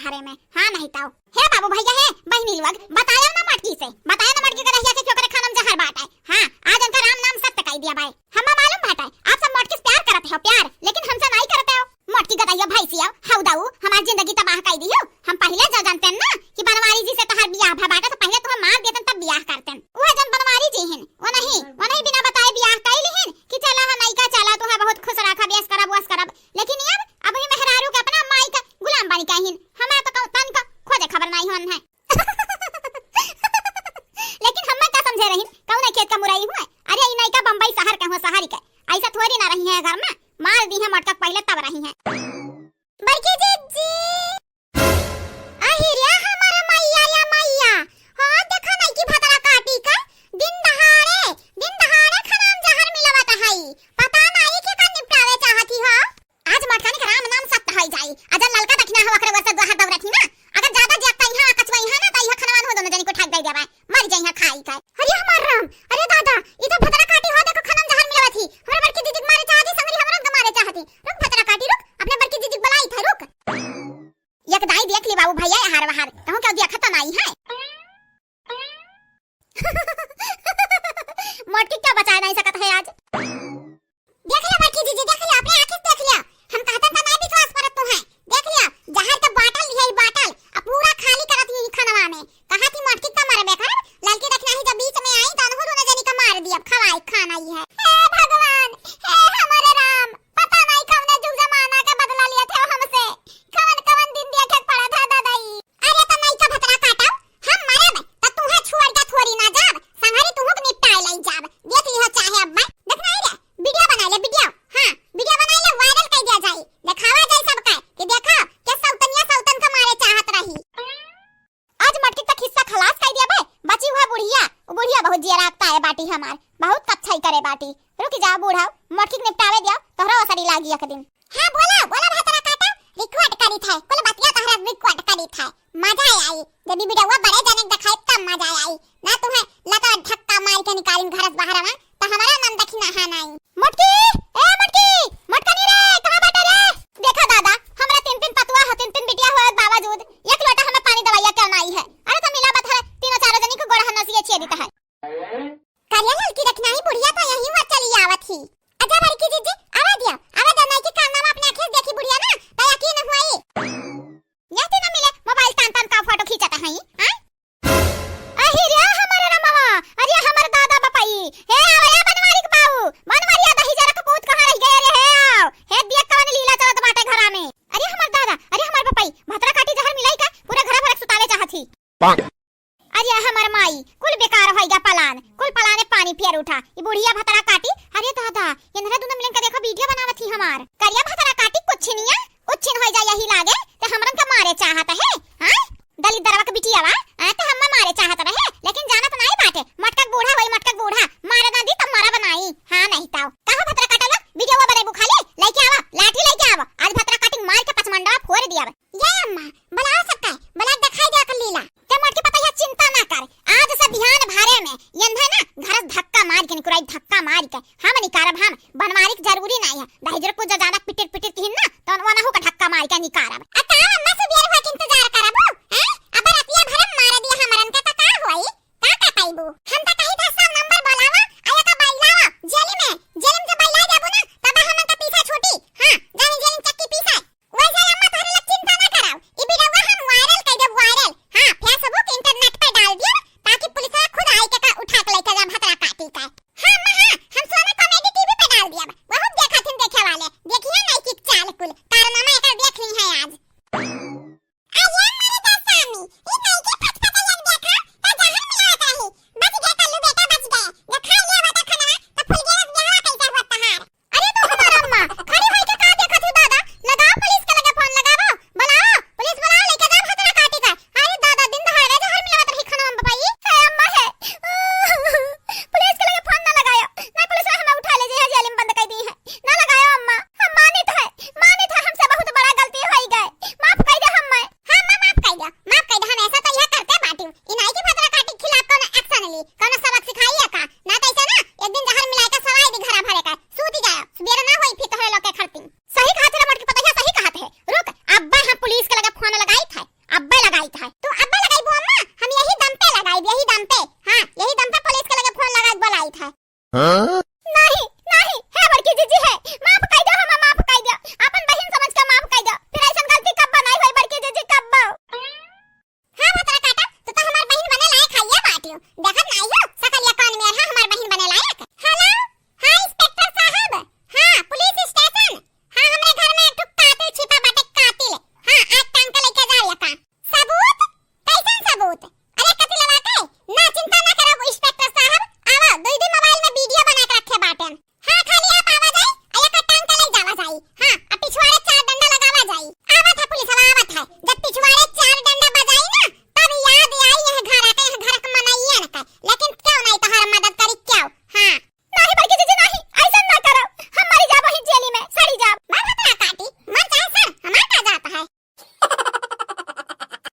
भरे में। हाँ नहीं ताऊ हे बाबू भैया है बहनी लोग बताया ना मटकी से, बताया ना मटकी का रहिया के क्यों करे खाना में जहर बांटा है। हाँ आज उनका राम नाम सत्य कह दिया भाई, हमें मालूम बाटा है आप सब मटकी से प्यार करते हो प्यार, लेकिन हमसे नहीं करते हो। मटकी गदाइया भैंसिया हौदाऊ हमारी जिंदगी तबाह कर दी हो। हम पहले जो जानते हैं ना कि बनवारी जी से तोहर बियाह भबाटा तो पहले तो हम मार देते तब बियाह करते। वो जन बनवारी जी हैं वो नहीं बिना बताए बियाह कर लिहिन कि चला हम नहीं का चला तो है बहुत खुश रखा बेस करब बस करब, लेकिन अब ही मेहरारू के अपना माई का गुलाम बनी कहिन हमें तो तन का खोजे खबर नहीं होन है। लेकिन हम का समझे रहिन कौन खेत का मुरई हुआ। अरे ई नहीं का बंबई शहर के हो शहरी के ऐसा थोड़ी ना रही है घर में मार दी है मटका पहले तब रही है। बड़की जीजी अहिरिया हमारा मैया या मैया हां देखा नहीं कि भतरा काटी का दिन दहाड़े खराम जहर मिलवत है, पता नहीं के का निपटावे चाहती हो। आज मटका ने राम नाम सत्य हो जाई अजन ललका दखना हो अखरे वर्ष दोहा दौरत ही ना, अगर ज्यादा जगता यहां कचवा यहां ना त यहां खनवान हो दोनों जनी को ठग दे देबा मर जाई यहां खाई का। अरे हमार राम अरे दादा इधर भतरा काटी हो देखो खनम जहर मिलवत ही हमर बड़की दीदी मारे चाहती संगरी हमरा के मारे चाहती। रुक भतरा काटी रुक अपने बड़की दीदी बुलाई था रुक एक दाई देख ली बाबू भैया हार बहार कहूं क्या देखा तो नहीं है। मटकी क्या बचा नहीं सकत है आज। देख लिया बड़की दीदी देख लिया अपने आंखें देख लिया, हम कहता था नहीं विश्वास करत तो है। देख लिया जहर का बाटल लिया बाटल अब पूरा खाली करत ही खनवा में कहा थी मटकी का मारे बेकार लड़की देखना ही जब बीच में आई तो हो दोनों जनी का मार दिया खवाई खाना ही है। हे भगवान हे हमारे राम पता नहीं कौन जुग जमाना का बदला लिया थे हमसे कवन दिन देखे पड़ा था दादाई। अरे तो नहीं का भतरा काटा हम मरे में तो तू है छोड़ के थोड़ी ना जाब संहारी तू को निपटाए लाई जाब देख लियो चाहे अब मैं देखना ही रे वीडियो बना ले वीडियो। हां वीडियो बना ले वायरल कर दिया जाए दिखावा जाए सब का कि देखा के सौतनिया सौतन का मारे चाहत रही। आज मटकी तक हिस्सा खलास कर दिया बे बची हुआ बुढ़िया वो बुढ़िया बहुत जिया रखता है बाटी हमार बहुत कच्छाई करे बाटी। रुक जा बूढ़ा मटकी निपटावे दिया तोहरा असरी लागी एक दिन। हां बोला भतरा काटा रिकॉर्ड करी था कुल बतिया तोहरा रिकॉर्ड करी था मजा आई जब वीडियो बड़े जने दिखाए तब मजा आई ना तुम्हें लगा धक्का मार के निकालिन घर से बाहर में तो हमारा नाम दखिना है नहीं। मटकी ए मटका नहीं रे कहां बैठा रे। देखा दादा हमरा तीन पतुआ है तीन बिटिया होए बावजूद एक लोटा हमें पानी दवाइया के नहीं है। अरे तो मिला बता तीनों चारों जनी को गोड़ा नसिए छे देता है करिया लड़की देखना ही बुढ़िया तो यही हुआ चली आवत ही। अच्छा बड़की जीजी आवा दिया नहीं कि कान नाम अपने आंखें देखी बुढ़िया ना तो यकीन हुई यही ना मिले मोबाइल तान का फोटो खींचता है। हां अहिरिया हमारे रमवा अरे हमारे दादा बपाई हे आया बनवारी के बाऊ बनवारिया दही जरा कपूत कहां रह गए रे आओ हे देख कवन लीला चलत बाटे घरा में। अरे हमार दादा अरे हमार बपाई भतरा काटी जहर मिलाई का पूरा घर भर सुतावे चाहती। अरे हमार माई कुल बेकार होई गा पलान कुल पलाने पानी पियर उठा ये बुढ़िया भतरा काटी। अरे दादा इनहरा दोनों मिलन के देखो वीडियो बनावत ही हमार करिया भतरा काटी कुछनिया उच्छिन होई जा यही लागे ते हमरन का मारे चाहत है। हां दलित दरवा के बिटिया वा तो हम मारे चाहत रहे लेकिन जाना तो नहीं बाटे मटका बूढ़ा वही मटका बूढ़ा मारे ना दी तब मारा बनाई। हां नहीं ताऊ कहां भतरा काटला वीडियो बने बुखाले लेके आवा लाठी लेके आवा आज भतरा काटिंग मार के पचमंडा फोड़ दिया। ये अम्मा बला सकता है बला दिखाई दे कर लीला ते मटके पता है चिंता ना कर आज से ध्यान भारे में यंधा ना घर धक्का मार के निकुराई धक्का मार के हम निकारब हम बनवारी जरूरी नहीं है दहेजर को ज्यादा पिटिट किन ना तो वना हो का धक्का मार के निकारब। अता अम्मा सुबेर हो के इंतजार करब हैं अब रतिया भरम मार दिया हमरन के त का होई का पाइबू हम त कहि था सब नंबर बोलावा आया का बैलावा जेलिम से बैला जाबो ना तब हमन का पीछा छोटी। हां जानी जेलिम चक्की पीछा वैसे अम्मा थारे लग चिंता ना कराओ ई वीडियो हम वायरल कर देब वायरल। हां फेसबुक इंटरनेट पे डाल दियो ताकि पुलिस खुद आई के का उठा के लेके जा भतरा काटी का। हां हम सोना कॉमेडी टीवी पे डाल दिया बहुत देखा थे देखे वाले देखिए नहीं कि चाल कुल कारनामा एकर देख ली है आज। Huh?